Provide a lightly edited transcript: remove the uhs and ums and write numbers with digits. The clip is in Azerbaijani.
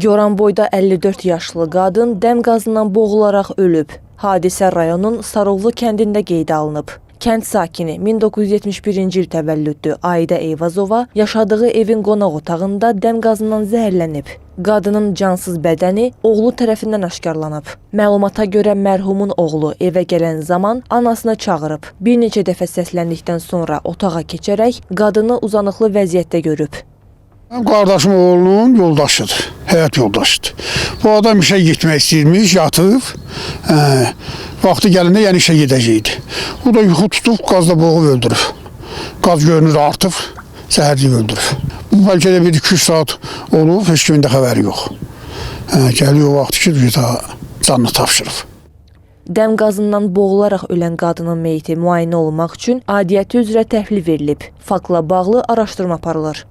Goranboyda 54 yaşlı qadın dəm qazından boğularaq ölüb. Hadisə rayonun Sarovlu kəndində qeydə alınıb. Kənd sakini 1971-ci il təvəllüdlü Aidə Eyvazova yaşadığı evin qonaq otağında dəm qazından zəhərlənib. Qadının cansız bədəni oğlu tərəfindən aşkarlanıb. Məlumata görə mərhumun oğlu evə gələn zaman anasını çağırıb. Bir neçə dəfə səsləndikdən sonra otağa keçərək qadını uzanıqlı vəziyyətdə görüb. Qardaşım oğlunun yoldaşıdır, həyat yoldaşıdır. Bu adam işə gitmək istəyirmiş, yatıb. Vaxtı gələndə yəni işə gedəcəkdi. O da yuxu tutub, qazla boğub öldürüb. Qaz görünür artıb, zəhərliyib öldürüb. Bəlkə də 1-2 saat olub, heç kimin də xəbəri yox. Gəliyor o vaxt ki, bir daha canını tapşırıb. Dəm qazından boğularaq ölən qadının meyiti müayinə olunmaq üçün adiyyəti üzrə təhvil verilib. Faktla bağlı araşdırma aparılır.